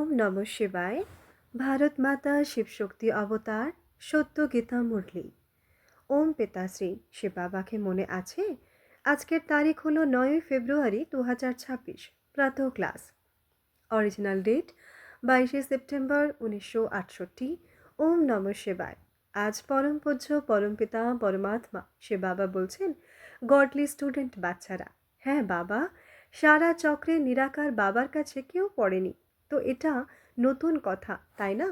ওম নমঃ শিবায়। ভারত মাতা শিবশক্তি অবতার সত্য গীতা মুরলি। ওম পিতাশ্রী শিব বাবাকে মনে আছে? আজকের তারিখ হলো 9 ফেব্রুয়ারি 2026, প্রাতঃ ক্লাস। অরিজিনাল ডেট 22 সেপ্টেম্বর 1968। ওম নমঃ শিবায়। আজ পরম পূজ্য পরমপিতা পরমাত্মা শিব বাবা বলছেন, গডলি স্টুডেন্ট বাচ্চারা, হ্যাঁ বাবা, সারা চক্রে নিরাকার বাবার কাছে কেউ পড়েনি, তো এটা নতুন কথা তাই না?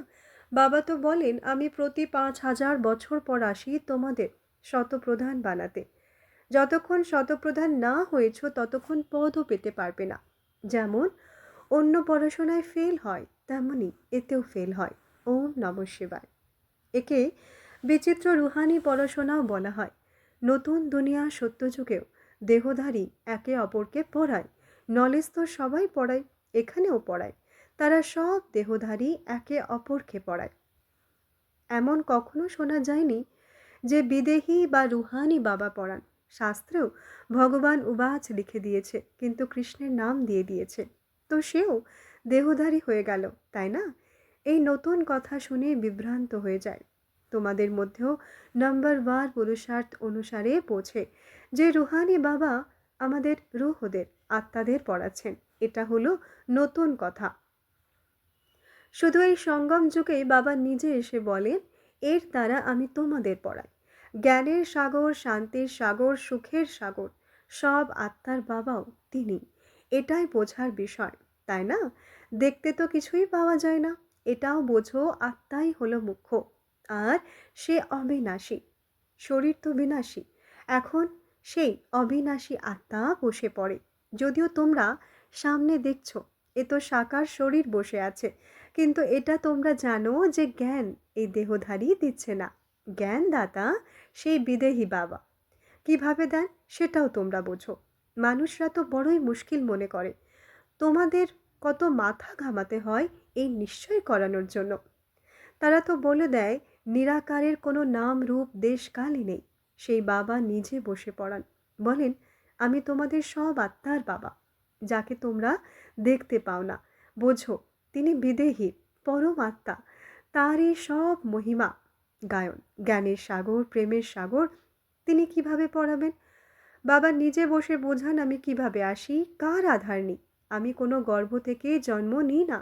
বাবা তো বলেন, আমি প্রতি 5,000 বছর পর আসি তোমাদের শতপ্রধান বানাতে। যতক্ষণ শতপ্রধান না হয়েছ ততক্ষণ পদও পেতে পারবে না। যেমন অন্য পড়াশোনায় ফেল হয়, তেমনি এতেও ফেল হয়। ওম নমঃ শিবায়। একে বিচিত্র রুহানি পড়াশোনাও বলা হয়। নতুন দুনিয়া সত্যযুগেও দেহধারী একে অপরকে পড়ায়। নলেজ তো সবাই পড়ায়, এখানেও পড়ায়। তারা সব দেহধারী একে অপরকে পড়ায়। এমন কখনো শোনা যায়নি যে বিদেহী বা রুহানি বাবা পড়ান। শাস্ত্রেও ভগবান উবাচ লিখে দিয়েছে, কিন্তু কৃষ্ণের নাম দিয়ে দিয়েছে, তো সেও দেহধারী হয়ে গেল, তাই না? এই নতুন কথা শুনে বিভ্রান্ত হয়ে যায়। তোমাদের মধ্যেও নম্বরবার পুরুষার্থ অনুসারে পৌঁছে যে রুহানি বাবা আমাদের রুহদের আত্মাদের পড়াচ্ছেন। এটা হলো নতুন কথা। শুধু এই সঙ্গম যুগেই বাবা নিজে এসে বলেন, এর দ্বারা আমি তোমাদের পড়াই। জ্ঞানের সাগর, শান্তির সাগর, সুখের সাগর, সব আত্মার বাবাও তিনি। এটাই বোঝার বিষয়, তাই না? দেখতে তো কিছুই পাওয়া যায় না, এটাও বোঝো আত্মাই হলো মুখ্য। আর সে অবিনাশী। শরীর তো বিনাশী। এখন সেই অবিনাশী আত্মা বসে পড়ে। যদিও তোমরা সামনে দেখছো এ তো সাকার শরীর বসে আছে, কিন্তু এটা তোমরা জানো যে জ্ঞান এই দেহধারী দিচ্ছে না। জ্ঞানদাতা সেই বিদেহী বাবা। কিভাবে দেন সেটাও তোমরা বোঝো। মানুষরা তো বড়ই মুশকিল মনে করে। তোমাদের কত মাথা ঘামাতে হয় এই নিশ্চয় করানোর জন্য। তারা তো বলে দেয় নিরাকারের কোনো নাম রূপ দেশ কালই নেই। সেই বাবা নিজে বসে পড়ান, বলেন, আমি তোমাদের সব আত্মার বাবা, যাকে তোমরা দেখতে পাও না। বোঝো তিনি বিদেহী পরম আত্মা। তারই সব মহিমা গায়ন। জ্ঞানের সাগর, প্রেমের সাগর। তিনি কিভাবে পড়াবেন? বাবা নিজে বসে বোঝান, আমি কিভাবে আসি, কার আধার নিই। আমি কোনো গর্ভ থেকে জন্ম নিই না।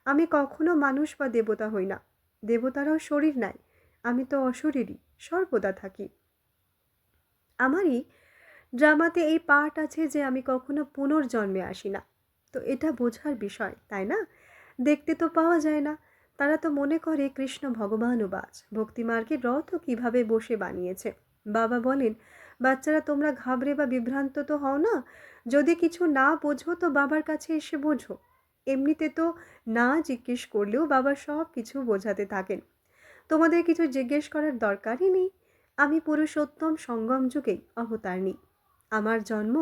আমি কখনো মানুষ বা দেবতা হই না। দেবতারাও শরীর নাই। আমি তো অশরীরী, সর্বদা থাকি। আমারই ড্রামাতে এই পার্ট আছে যে আমি কখনো পুনর্জন্মে আসি না। তো এটা বোঝার বিষয়, তাই না? দেখতে তো পাওয়া যায় না। তারা তো মনে করে কৃষ্ণ ভগবান উবাচ ভক্তিমার্গের রথও কিভাবে বসে বানিয়েছে। বাবা বলেন, বাচ্চারা তোমরা ঘাবড়ে বা বিভ্রান্ত তো হও না। যদি কিছু না বোঝো তো বাবার কাছে এসে বোঝো। এমনিতে তো না জিজ্ঞেস করলেও বাবা সব কিছু বোঝাতে থাকেন। তোমাদের কিছু জিজ্ঞেস করার দরকারই নেই। আমি পুরুষোত্তম সঙ্গম যুগেই অবতারণী। আমার জন্ম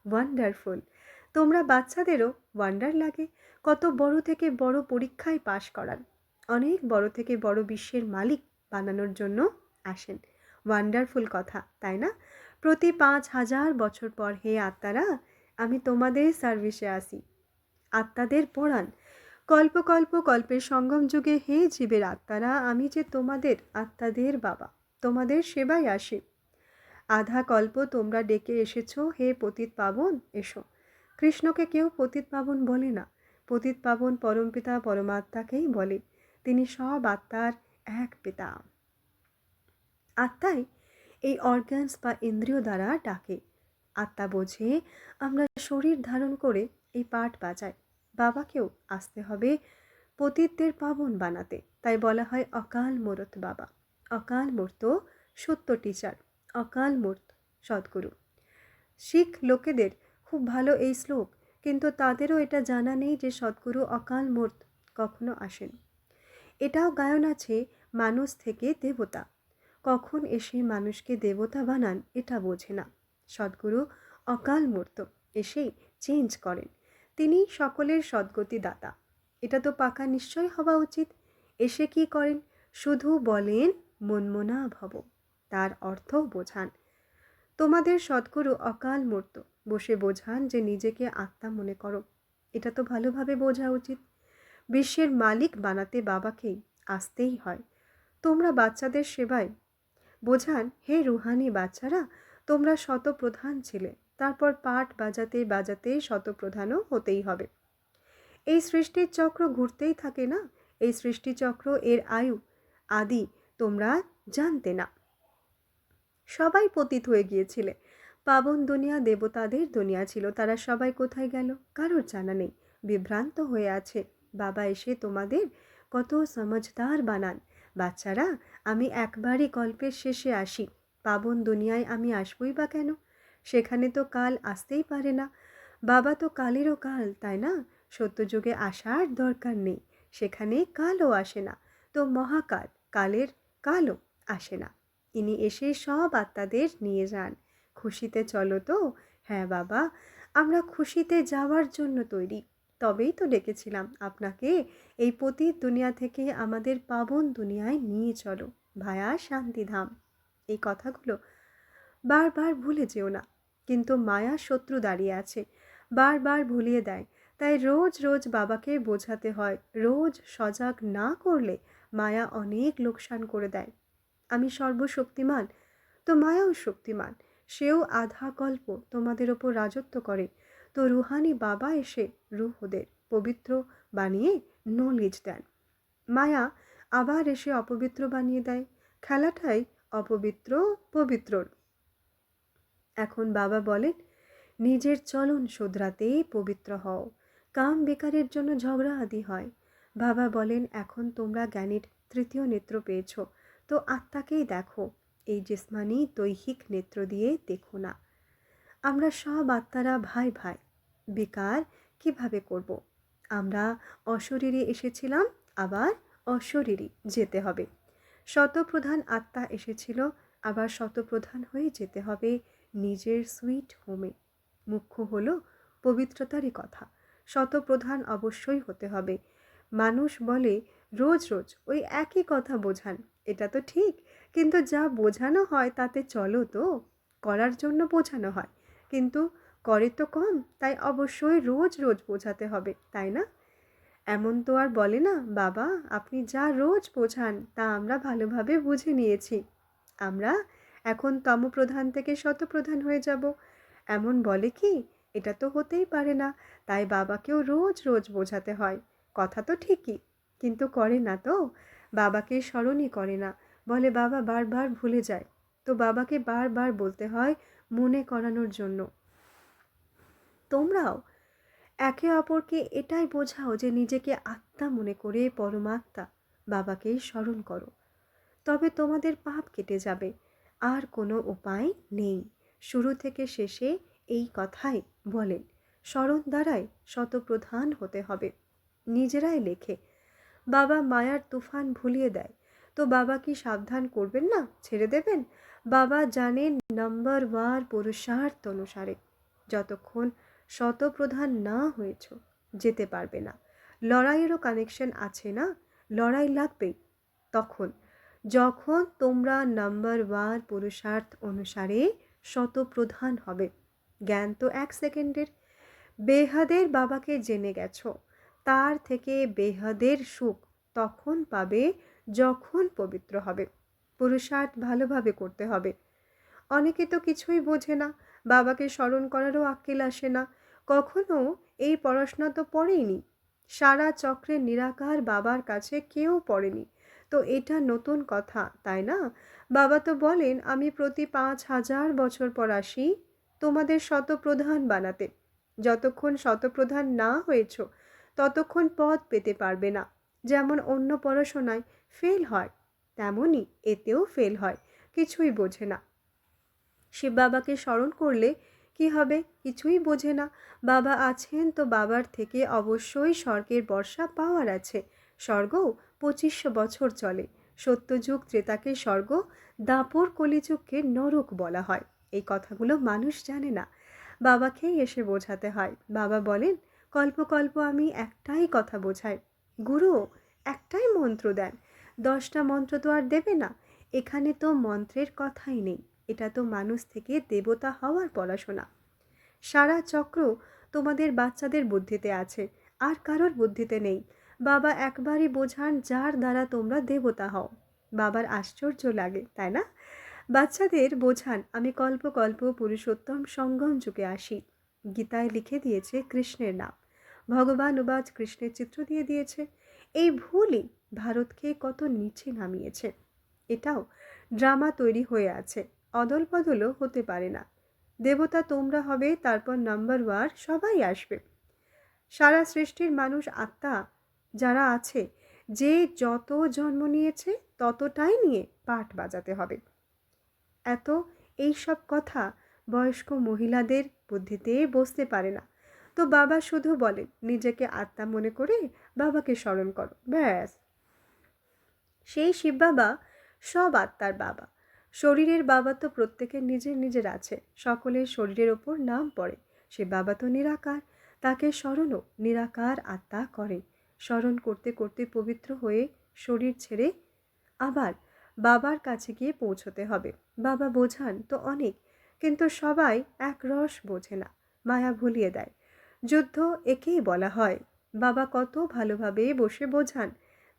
ওয়ান্ডারফুল। তোমরা বাচ্চাদেরও ওয়ান্ডার লাগে। কত বড় থেকে বড় পরীক্ষায় পাশ করান। অনেক বড় থেকে বড় বিশ্বের মালিক বানানোর জন্য আসেন। ওয়ান্ডারফুল কথা, তাই না? প্রতি 5,000 বছর পর হে আত্মারা, আমি তোমাদের সার্ভিসে আসি। আত্মাদের পড়ান। কল্প কল্প কল্পের সঙ্গম যুগে হে জীবের আত্মারা, আমি যে তোমাদের আত্মাদের বাবা, তোমাদের সেবায় আসি। আধা কল্প তোমরা ডেকে এসেছো, হে পতিত পাবন এসো। কৃষ্ণকে কেউ পতিত পাবন বলে না। পতিত পাবন পরমপিতা পরমাত্মাকেই বলে। তিনি সব আত্মার এক পিতা। আত্মাই এই অর্গানস বা ইন্দ্রিয় দ্বারা ডাকে। আত্মা বোঝে আমরা শরীর ধারণ করে এই পাঠ বাজাই। বাবাকেও আসতে হবে পতিতদের পাবন বানাতে। তাই বলা হয় অকাল মূর্ত বাবা। অকাল মূর্ত সত্য টিচার, অকাল মূর্ত সদ্গুরু। শিখ লোকেদের খুব ভালো এই শ্লোক, কিন্তু তাদেরও এটা জানা নেই যে সদ্গুরু অকাল মূর্ত কখনো আসেন। এটাও গায়ন আছে, মানুষ থেকে দেবতা। কখন এসে মানুষকে দেবতা বানান এটা বোঝে না। সদ্গুরু অকাল মূর্ত, এসেই চেঞ্জ করেন। তিনি সকলের সদ্গতি দাতা। এটা তো পাকা নিশ্চয় হওয়া উচিত। এসে কি করেন? শুধু বলেন মনমনা ভব, তার অর্থ বোঝান। তোমাদের সদ্গুরু অকাল মূর্ত, বসে বোঝান যে নিজেকে আত্মা মনে করো। এটা তো ভালোভাবে বোঝা উচিত। বিশ্বের মালিক বানাতে বাবাকেই আসতেই হয়। তোমরা বাচ্চাদের সেবায় বোঝান, হে রুহানি বাচ্চারা, তোমরা শতপ্রধান ছিলে, তারপর পাঠ বাজাতে বাজাতে শতপ্রধানও হতেই হবে। এই সৃষ্টির চক্র ঘুরতেই থাকে না? এই সৃষ্টিচক্র, এর আয়ু আদি তোমরা জানতে না? সবাই পতিত হয়ে গিয়েছিলে। পাবন দুনিয়া দেবতাদের দুনিয়া ছিল, তারা সবাই কোথায় গেল কারোর জানা নেই, বিভ্রান্ত হয়ে আছে। বাবা এসে তোমাদের কত সমঝদার বানান। বাচ্চারা, আমি একবারই গল্পের শেষে আসি। পাবন দুনিয়ায় আমি আসবই বা কেন? সেখানে তো কাল আসতেই পারে না। বাবা তো কালেরও কাল, তাই না? সত্যযুগে আসার দরকার নেই, সেখানে কালও আসে না। তো মহাকাল, কালের কালও আসে না। ইনি এসে সব আত্মাদের নিয়ে যান। খুশিতে চলো তো? হ্যাঁ বাবা, আমরা খুশিতে যাওয়ার জন্য তৈরি। তবেই তো ডেকেছিলাম আপনাকে, এই পতিত দুনিয়া থেকে আমাদের পাবন দুনিয়ায় নিয়ে চলো ভায়া শান্তিধাম। এই কথাগুলো বারবার ভুলে যেও না। কিন্তু মায়া শত্রু দাঁড়িয়ে আছে, বারবার ভুলিয়ে দেয়। তাই রোজ রোজ বাবাকে বোঝাতে হয়। রোজ সজাগ না করলে মায়া অনেক লোকসান করে দেয়। আমি সর্বশক্তিমান, তো মায়াও শক্তিমান। সেও আধা কল্প তোমাদের ওপর রাজত্ব করে। তো রুহানি বাবা এসে রুহদের পবিত্র বানিয়ে নলেজ দেন। মায়া আবার এসে অপবিত্র বানিয়ে দেয়। খেলাটাই অপবিত্র পবিত্রর। এখন বাবা বলেন, নিজের চলন শোধরাতে পবিত্র হও। কাম বেকারের জন্য ঝগড়া আদি হয়। বাবা বলেন, এখন তোমরা জ্ঞানের তৃতীয় নেত্র পেয়েছ, তো আত্মাকেই দেখো, এই জিসমানি দৈহিক নেত্র দিয়ে দেখো না। আমরা সব আত্মারা ভাই ভাই। বেকার কিভাবে করব? আমরা অশরীরে এসেছিলাম, আবার অশরীরই যেতে হবে। শতপ্রধান আত্মা এসেছিল, আবার শতপ্রধান হয়ে যেতে হবে নিজের সুইট হোমে। মুখ্য হলো পবিত্রতারই কথা। শতপ্রধান অবশ্যই হতে হবে। মানুষ বলে রোজ রোজ ওই একই কথা বোঝান, এটা তো ঠিক, কিন্তু যা বোঝানো হয় তাতে চলো তো। করার জন্য বোঝানো হয়, কিন্তু করে তো কম, তাই অবশ্যই রোজ রোজ বোঝাতে হবে, তাই না? এমন তো আর বলে না, বাবা আপনি যা রোজ বোঝান তা আমরা ভালোভাবে বুঝে নিয়েছি, আমরা এখন তমপ্রধান থেকে শতপ্রধান হয়ে যাব। এমন বলে কি? এটা তো হতেই পারে না। তাই বাবাকেও রোজ রোজ বোঝাতে হয়। কথা তো ঠিকই, কিন্তু করে না তো। বাবাকে স্মরণই করে না, বলে বাবা বারবার ভুলে যায়। তো বাবাকে বারবার বলতে হয় মনে করানোর জন্য। তোমরাও একে অপরকে এটাই বোঝাও যে নিজেকে আত্মা মনে করে পরমাত্মা বাবাকে স্মরণ করো, তবে তোমাদের পাপ কেটে যাবে। আর কোনো উপায় নেই। শুরু থেকে শেষে এই কথাই বলেন। স্মরণ দ্বারাই শতপ্রধান হতে হবে। নিজেরাই লেখে, বাবা মায়ার তুফান ভুলিয়ে দেয়। তো বাবা কি সাবধান করবেন না, ছেড়ে দেবেন? বাবা জানেন নম্বর ওয়ার পুরুষার্থ অনুসারে যতক্ষণ শতপ্রধান না হয়েছ যেতে পারবে না। লড়াইয়েরও কানেকশন আছে না, লড়াই লাগবেই তখন যখন তোমরা নাম্বার ওয়ার পুরুষার্থ অনুসারে শতপ্রধান হবে। জ্ঞান তো 1 সেকেন্ডের। বেহাদের বাবাকে জেনে গেছো, তার থেকে বেহাদের সুখ তখন পাবে যখন পবিত্র হবে। পুরুষার্থ ভালোভাবে করতে হবে। অনেকে তো কিছুই বোঝে না, বাবাকে স্মরণ করারও আক্কেল আসে না। কখনো এই পড়াশোনা তো পড়েইনি। সারা চক্রের নিরাকার বাবার কাছে কেউ পড়েনি, তো এটা নতুন কথা, তাই না? বাবা তো বলেন, আমি প্রতি 5,000 বছর পর আসি তোমাদের শতপ্রধান বানাতে। যতক্ষণ শতপ্রধান না হয়েছ ততক্ষণ পদ পেতে পারবে না। যেমন অন্য পড়াশোনায় ফেল হয়, তেমনই এতেও ফেল হয়। কিছুই বোঝে না। শিব বাবাকে স্মরণ করলে কি হবে? কিছুই বোঝে না। বাবা আছেন তো বাবার থেকে অবশ্যই স্বর্গের বর্ষা পাওয়ার আছে। স্বর্গও 2500 বছর চলে। সত্যযুগ ত্রেতাকে স্বর্গ, দাপর কলিযুগকে নরক বলা হয়। এই কথাগুলো মানুষ জানে না, বাবাকেই এসে বোঝাতে হয়। বাবা বলেন, কল্প কল্প আমি একটাই কথা বোঝাই। গুরুও একটাই মন্ত্র দেন, 10টা মন্ত্র তো আর দেবে না। এখানে তো মন্ত্রের কথাই নেই, এটা তো মানুষ থেকে দেবতা হওয়ার পড়াশোনা। সারা চক্র তোমাদের বাচ্চাদের বুদ্ধিতে আছে, আর কারোর বুদ্ধিতে নেই। বাবা একবারই বোঝান যার দ্বারা তোমরা দেবতা হও। বাবার আশ্চর্য লাগে, তাই না? বাচ্চাদের বোঝান আমি কল্প কল্প পুরুষোত্তম সঙ্গম যুগে আসি। গীতায় লিখে দিয়েছে কৃষ্ণের নাম, ভগবান উবাচ কৃষ্ণের চিত্র দিয়ে দিয়েছে। এই ভুলই ভারতকে কত নিচে নামিয়েছে। এটাও ড্রামা তৈরি হয়ে আছে, অদল বদলও হতে পারে না। দেবতা তোমরা হবে, তারপর নাম্বার ওয়ার সবাই আসবে। সারা সৃষ্টির মানুষ আত্মা যারা আছে, যে যত জন্ম নিয়েছে ততটাই নিয়ে পাঠ বাজাতে হবে। এত এইসব কথা বয়স্ক মহিলাদের বুদ্ধিতে বসতে পারে না। তো বাবা শুধু বলেন নিজেকে আত্মা মনে করে বাবাকে স্মরণ করো, ব্যাস। সেই শিব বাবা সব আত্মার বাবা। শরীরের বাবা তো প্রত্যেকের নিজের নিজের আছে, সকলের শরীরের ওপর নাম পড়ে। সে বাবা তো নিরাকার, তাকে স্মরণও নিরাকার আত্মা করে। স্মরণ করতে করতে পবিত্র হয়ে শরীর ছেড়ে আবার বাবার কাছে গিয়ে পৌঁছতে হবে। বাবা বোঝান তো অনেক, কিন্তু সবাই এক রস বোঝে না, মায়া ভুলিয়ে দেয়। যুদ্ধ একেই বলা হয়। বাবা কত ভালোভাবে বসে বোঝান,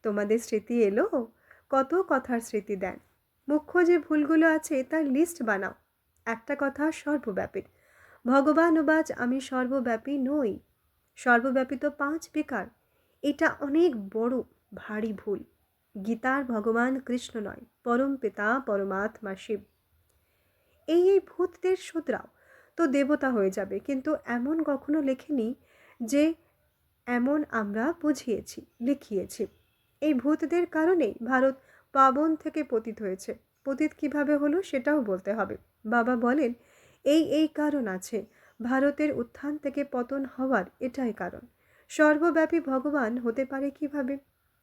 তোমাদের স্মৃতি এলো, কত কথার স্মৃতি দেন। মুখ্য যে ভুলগুলো আছে তার লিস্ট বানাও। একটা কথা সর্বব্যাপী, ভগবান উবাচ আমি সর্বব্যাপী নই। সর্বব্যাপী তো 5 বিকার। এটা অনেক বড় ভারী ভুল। গীতার ভগবান কৃষ্ণ নয়, পরম পিতা পরমাত্মা শিব। এই ভূতদের শুধরাও, তো দেবতা হয়ে যাবে। কিন্তু এমন কখনো লেখেনি যে এমন আমরা বুঝিয়েছি, লিখিয়েছি। এই ভূতদের কারণেই ভারত পাবন থেকে পতিত হয়েছে। পতিত কিভাবে হলো সেটাও বলতে হবে। বাবা বলেন এই কারণ আছে, ভারতের উত্থান থেকে পতন হওয়ার এটাই কারণ। সর্বব্যাপী ভগবান হতে পারে কিভাবে?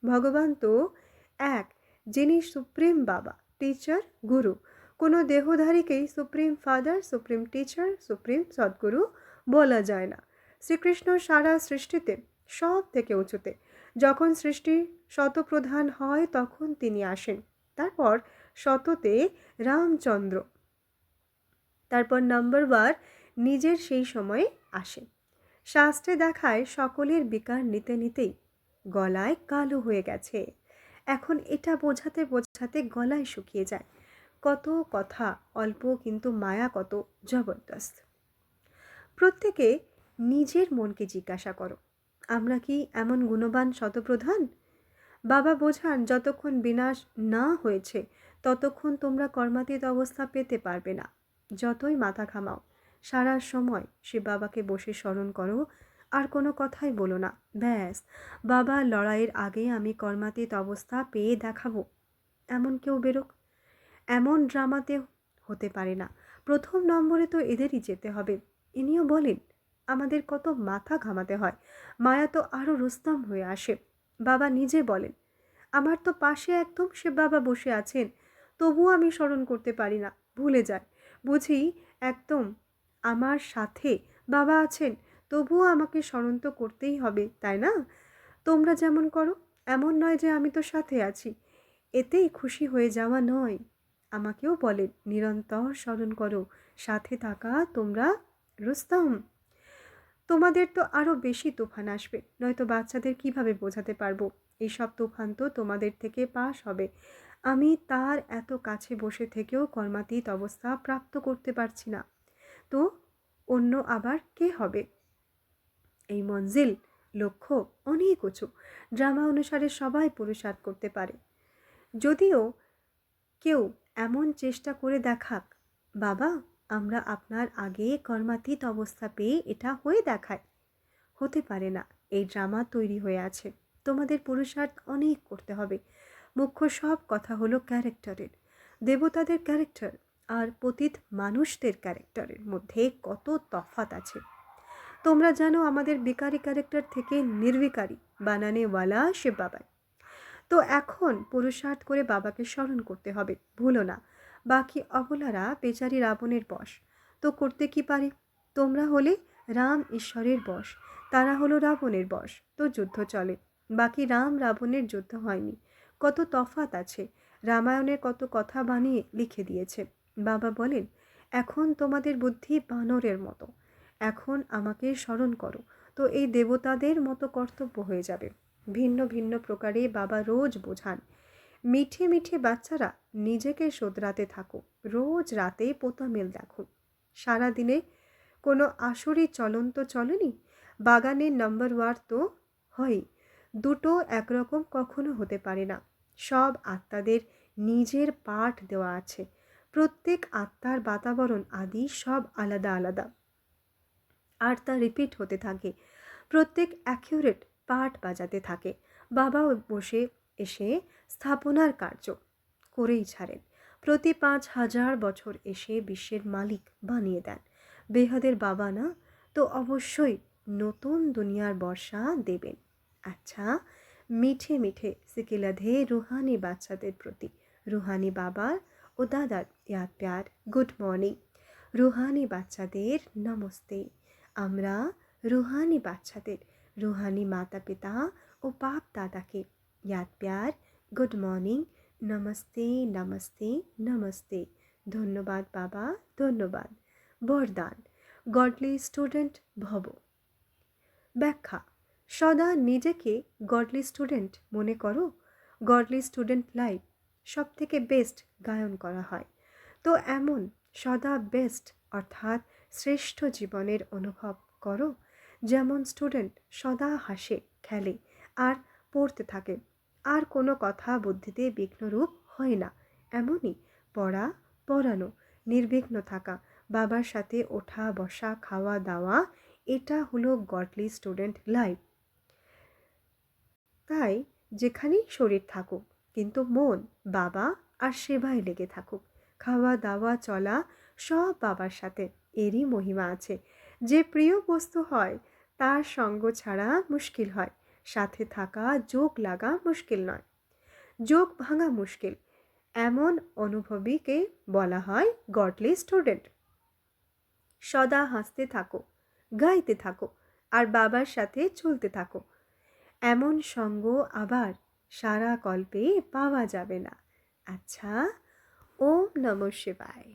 ভগবান তো এক, যিনি সুপ্রিম বাবা, টিচার, গুরু। কোনো দেহধারীকেই supreme father, supreme teacher, supreme সদ্গুরু বলা যায় না। শ্রীকৃষ্ণ সারা সৃষ্টিতে সব থেকে উঁচুতে। যখন সৃষ্টি শতপ্রধান হয় তখন তিনি আসেন। তারপর শততে রামচন্দ্র, তারপর নাম্বার ওয়ার নিজের সেই সময়ে আসেন। শাস্ত্রে দেখায় সকলের বিকার নিতে নিতেই গলায় কালো হয়ে গেছে। এখন এটা বোঝাতে বোঝাতে গলায় শুকিয়ে যায়। কত কথা অল্প, কিন্তু মায়া কত জবরদস্ত। প্রত্যেকে নিজের মনকে জিজ্ঞাসা করো, আমরা কি এমন গুণবান শতপ্রধান? বাবা বোঝান যতক্ষণ বিনাশ না হয়েছে ততক্ষণ তোমরা কর্মাতীত অবস্থা পেতে পারবে না। যতই মাথা ঘামাও, সারা সময় সে বাবাকে বসে স্মরণ করো, আর কোনো কথাই বলো না। ব্যাস, বাবা লড়াইয়ের আগে আমি কর্মাতীত অবস্থা পেয়ে দেখাবো, এমন কেউ বেরোক। এমন ড্রামাতে হতে পারে না। প্রথম নম্বরে তো এদেরই যেতে হবে। ইনিও বলেন আমাদের কত মাথা ঘামাতে হয়, মায়া তো আরও রুস্তম হয়ে আসে। বাবা নিজে বলেন আমার তো পাশে একদম সে বাবা বসে আছেন, তবুও আমি স্মরণ করতে পারি না, ভুলে যাই। বুঝি একদম আমার সাথে বাবা আছেন, তবুও আমাকে স্মরণ তো করতেই হবে, তাই না? তোমরা যেমন করো, এমন নয় যে আমি তো সাথে আছি, এতেই খুশি হয়ে যাওয়া নয়। আমাকেও বলেন নিরন্তর স্মরণ করো, সাথে থাকা তোমরা রুস্তম। তোমাদের তো আরও বেশি তুফান আসবে, নয়তো বাচ্চাদের কিভাবে বোঝাতে পারবো? এইসব তুফান তো তোমাদের থেকে পাস হবে। আমি তার এত কাছে বসে থেকেও কর্মাতীত অবস্থা প্রাপ্ত করতে পারছি না, তো অন্য আবার কে হবে? এই মঞ্জিল, লক্ষ্য অনেক উঁচু। ড্রামা অনুসারে সবাই পুরুষার্থ করতে পারে। যদিও কেউ এমন চেষ্টা করে দেখাক, বাবা আমরা আপনার আগে কর্মাতীত অবস্থা পেয়ে এটা হয়ে দেখায়, হতে পারে না। এই ড্রামা তৈরি হয়ে আছে। তোমাদের পুরুষার্থ অনেক করতে হবে। মুখ্য সব কথা হলো ক্যারেক্টারের। দেবতাদের ক্যারেক্টার আর পতিত মানুষদের ক্যারেক্টারের মধ্যে কত তফাৎ আছে। তোমরা জানো আমাদের বিকারি ক্যারেক্টার থেকে নির্বিকারী বানানেওয়ালা শিব বাবাই। তো এখন পুরুষার্থ করে বাবাকে স্মরণ করতে হবে, ভুলো না। বাকি অবলারা বেচারি রাবণের বশ, তো করতে কি পারে? তোমরা হলে রাম ঈশ্বরের বশ, তারা হলো রাবণের বশ, তো যুদ্ধ চলে। বাকি রাম রাবণের যুদ্ধ হয়নি। কত তফাৎ আছে, রামায়ণের কত কথা বানিয়ে লিখে দিয়েছে। বাবা বলেন এখন তোমাদের বুদ্ধি বানরের মতো, এখন আমাকে স্মরণ করো, তো এই দেবতাদের মতো কর্তব্য হয়ে যাবে। ভিন্ন ভিন্ন প্রকারে বাবা রোজ বোঝান, মিঠে মিঠে বাচ্চারা নিজেকে শোধরাতে থাকো, রোজ রাতে পোতামেল দেখো। সারাদিনে কোনো আসরই চলন্ত চলেনি, বাগানের নাম্বার ওয়ার তো হয়, দুটো একরকম কখনো হতে পারে না। সব আত্মাদের নিজের পাঠ দেওয়া আছে, প্রত্যেক আত্মার বাতাবরণ আদি সব আলাদা আলাদা, আর তা রিপিট হতে থাকে। প্রত্যেক অ্যাকিউরেট পাঠ বাজাতে থাকে। বাবা বসে এসে স্থাপনার কার্য করেই ছাড়েন। প্রতি 5,000 বছর এসে বিশ্বের মালিক বানিয়ে দেন। বেহাদের বাবা না, তো অবশ্যই নতুন দুনিয়ার বর্ষা দেবেন। আচ্ছা, মিঠে মিঠে সিকিলাধে রুহানি বাচ্চাদের প্রতি রুহানি বাবার ও দাদার ইয়াদ প্যার গুড মর্নিং। রুহানি বাচ্চাদের নমস্তে। আমরা রুহানি বাচ্চাদের রুহানি মাতা পিতা ও বাপ দাদাকে ইয়াদ প্যার গুড মর্নিং, নমস্তে নমস্তে নমস্তে। ধন্যবাদ বাবা, ধন্যবাদ। বরদান, গডলি স্টুডেন্ট ভব। ব্যাখ্যা, সদা নিজেকে গডলি স্টুডেন্ট মনে করো। গডলি স্টুডেন্ট লাইফ সব থেকে বেস্ট গায়ন করা হয়, তো এমন সদা বেস্ট অর্থাৎ শ্রেষ্ঠ জীবনের অনুভব করো। যেমন স্টুডেন্ট সদা হাসে, খেলে আর পড়তে থাকে, আর কোনো কথা বুদ্ধিতে বিঘ্নরূপ হয় না, এমনই পড়া, পড়ানো, নির্বিঘ্ন থাকা, বাবার সাথে ওঠা বসা, খাওয়া দাওয়া, এটা হলো গডলি স্টুডেন্ট লাইফ। তাই যেখানেই শরীর থাকুক, কিন্তু মন বাবা আর সেবায় লেগে থাকুক। খাওয়া দাওয়া চলা সব বাবার সাথে, এরই মহিমা আছে। যে প্রিয় বস্তু হয় তার সঙ্গ ছাড়া মুশকিল হয়, সাথে থাকা যোগ লাগা মুশকিল নয়, যোগ ভাঙা মুশকিল। এমন অনুভবীকে বলা হয় গডলি স্টুডেন্ট। সদা হাসতে থাকো, গাইতে থাকো আর বাবার সাথে চলতে থাকো। এমন সঙ্গ আবার সারা কল্পে পাওয়া যাবে না। আচ্ছা, ওম নমঃ শিবায়।